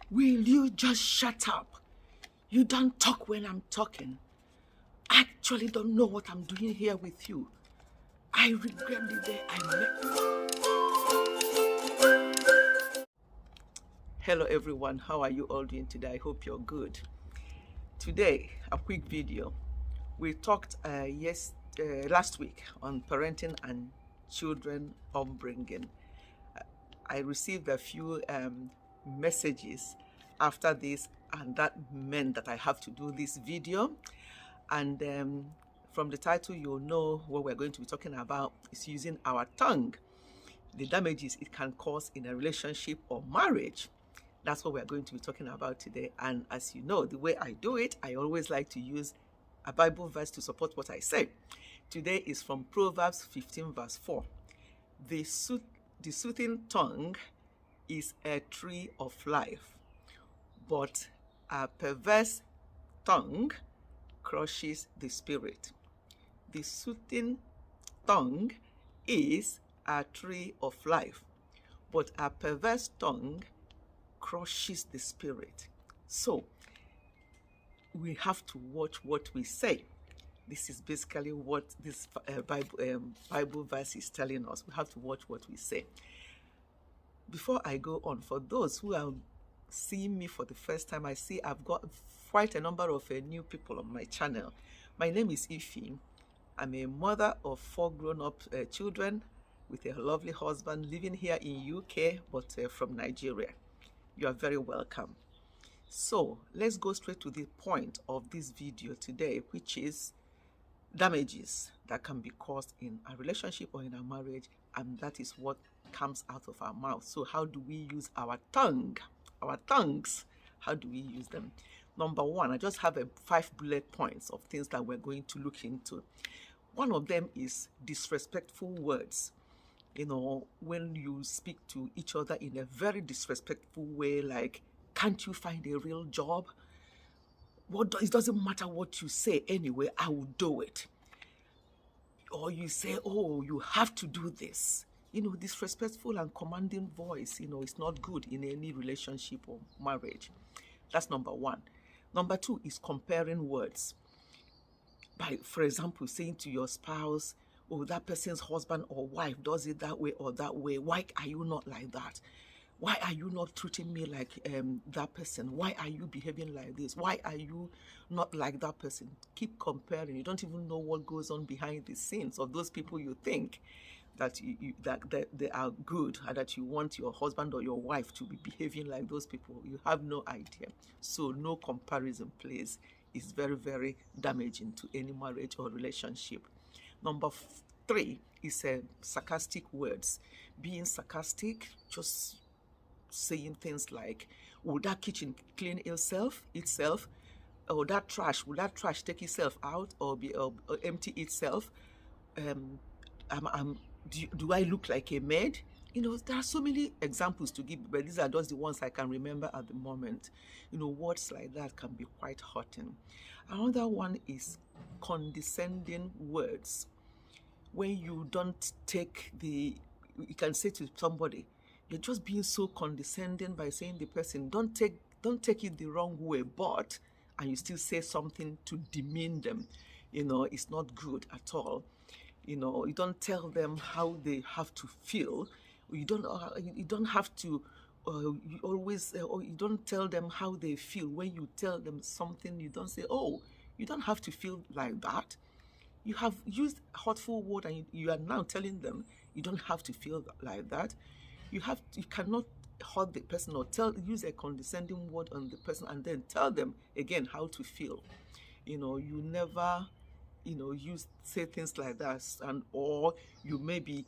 Will you just shut up? You don't talk when I'm talking. I actually don't know what I'm doing here with you. I regret the day I met. Hello everyone, how are you all doing today? I hope you're good. Today, a quick video. We talked last week on parenting and children upbringing. I received a few messages after this, and that meant that I have to do this video. And from the title, you'll know what we're going to be talking about is using our tongue, the damages it can cause in a relationship or marriage. That's what we're going to be talking about today. And as you know, the way I do it, I always like to use a Bible verse to support what I say. Today is from Proverbs 15 verse 4. The soothing tongue is a tree of life, but a perverse tongue crushes the spirit. The soothing tongue is a tree of life, but a perverse tongue crushes the spirit. So we have to watch what we say. This is basically what this Bible verse is telling us. We have to watch what we say. Before I go on, for those who are seeing me for the first time, I see I've got quite a number of new people on my channel. My name is Ifechi. I'm a mother of 4 grown-up children with a lovely husband living here in UK, but from Nigeria. You are very welcome. So let's go straight to the point of this video today, which is damages that can be caused in a relationship or in a marriage, and that is what comes out of our mouth. So how do we use our tongue? Our tongues, how do we use them? Number one, I just have 5 bullet points of things that we're going to look into. One of them is disrespectful words. You know, when you speak to each other in a very disrespectful way, like, can't you find a real job? It doesn't matter what you say anyway, I will do it. Or you say, oh, you have to do this. You know, disrespectful and commanding voice, you know, it's not good in any relationship or marriage. That's number one. Number two is comparing words. By, for example, saying to your spouse, oh, that person's husband or wife does it that way or that way. Why are you not like that? Why are you not treating me like that person? Why are you behaving like this? Why are you not like that person? Keep comparing. You don't even know what goes on behind the scenes of those people you think that that they are good, and that you want your husband or your wife to be behaving like those people. You have no idea. So no comparison, please. It's very, very damaging to any marriage or relationship. Number 3 is sarcastic words. Being sarcastic, just saying things like, will that kitchen clean itself? Or will that trash take itself out or empty itself? Do I look like a maid? You know, there are so many examples to give, but these are just the ones I can remember at the moment. You know, words like that can be quite hurting. Another one is condescending words. When you don't take you can say to somebody, you're just being so condescending by saying the person, don't take it the wrong way, and you still say something to demean them. You know, it's not good at all. You know, you don't tell them how they have to feel. You don't have to. You don't tell them how they feel. When you tell them something, you don't say, "Oh, you don't have to feel like that." You have used hurtful word, and you are now telling them you don't have to feel like that. You cannot hurt the person or use a condescending word on the person and then tell them again how to feel. You know, you never, you know, say things like that, or you may be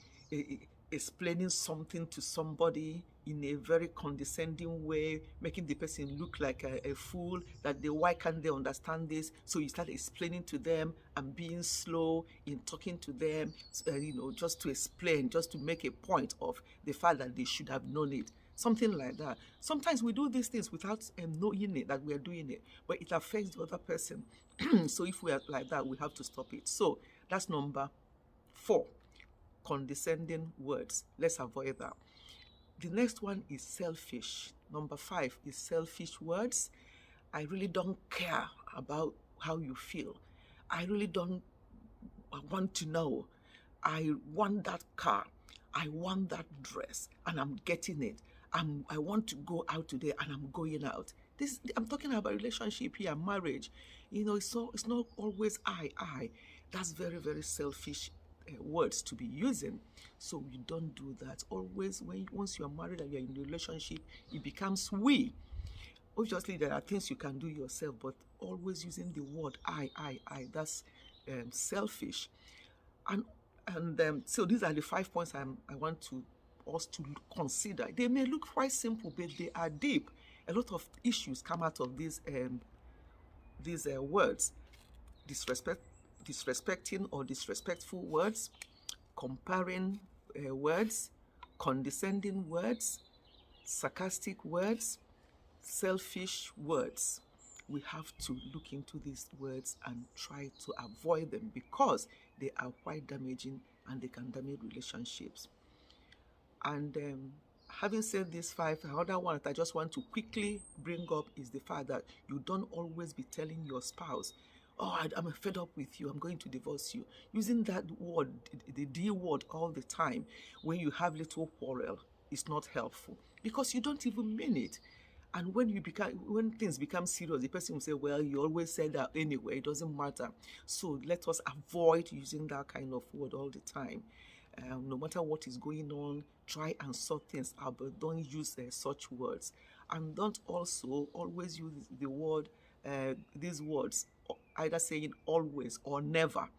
explaining something to somebody in a very condescending way, making the person look like a fool, why can't they understand this? So you start explaining to them and being slow in talking to them, you know, just to explain, just to make a point of the fact that they should have known it. Something like that. Sometimes we do these things without knowing it, that we are doing it, but it affects the other person. So if we are like that, we have to stop it. So that's number 4, condescending words. Let's avoid that. The next one is selfish. Number 5 is selfish words. I really don't care about how you feel. I really don't want to know. I want that car. I want that dress, and I'm getting it. I want to go out today, and I'm going out. I'm talking about relationship here, marriage. It's not always I. That's very, very selfish words to be using. So you don't do that. Always, once you're married and you're in a relationship, it becomes we. Obviously, there are things you can do yourself, but always using the word I, that's selfish. And so these are the 5 points I want us to consider. They may look quite simple, but they are deep. A lot of issues come out of these words: disrespecting or disrespectful words, comparing words, condescending words, sarcastic words, selfish words. We have to look into these words and try to avoid them, because they are quite damaging and they can damage relationships. And having said these 5, another one that I just want to quickly bring up is the fact that you don't always be telling your spouse, oh, I'm fed up with you, I'm going to divorce you. Using that word, the D word, all the time when you have little quarrel is not helpful, because you don't even mean it. And when things become serious, the person will say, well, you always said that anyway, it doesn't matter. So let us avoid using that kind of word all the time. No matter what is going on, try and sort things out, but don't use such words. And don't also always use these words, either saying always or never.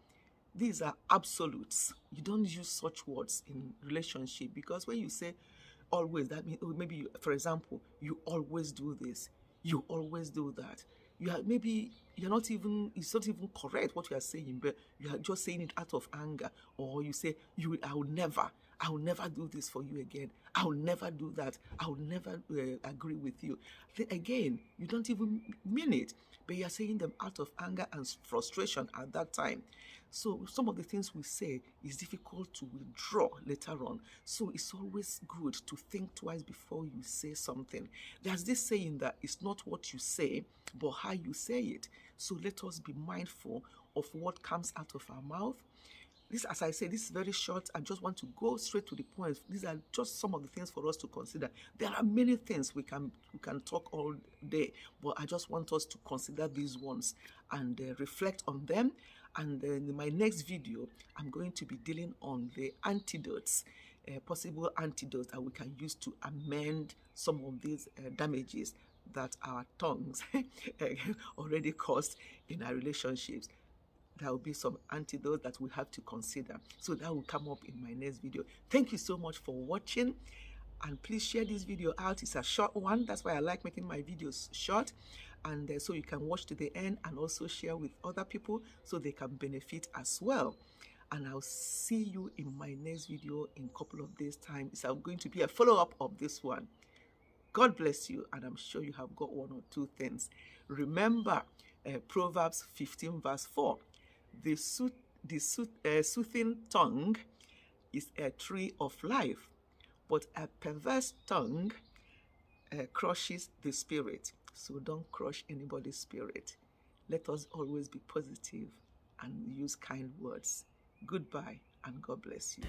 These are absolutes. You don't use such words in relationship, because when you say always, that means, maybe, for example, you always do this, you always do that. It's not even correct what you are saying, but you are just saying it out of anger. Or you say, I will never do this for you again. I will never do that. I will never agree with you. Again, you don't even mean it, but you are saying them out of anger and frustration at that time. So some of the things we say is difficult to withdraw later on. So it's always good to think twice before you say something. There's this saying that it's not what you say, but how you say it. So let us be mindful of what comes out of our mouth. This, as I say, this is very short. I just want to go straight to the point. These are just some of the things for us to consider. There are many things we can talk all day, but I just want us to consider these ones and reflect on them. And in my next video, I'm going to be dealing on the antidotes, possible antidotes that we can use to amend some of these damages that our tongues already caused in our relationships. There will be some antidotes that we have to consider. So that will come up in my next video. Thank you so much for watching. And please share this video out. It's a short one. That's why I like making my videos short. And so you can watch to the end and also share with other people so they can benefit as well. And I'll see you in my next video in a couple of days' time. It's going to be a follow-up of this one. God bless you, and I'm sure you have got 1 or 2 things. Remember Proverbs 15 verse 4. The soothing tongue is a tree of life, but a perverse tongue crushes the spirit. So don't crush anybody's spirit. Let us always be positive and use kind words. Goodbye, and God bless you.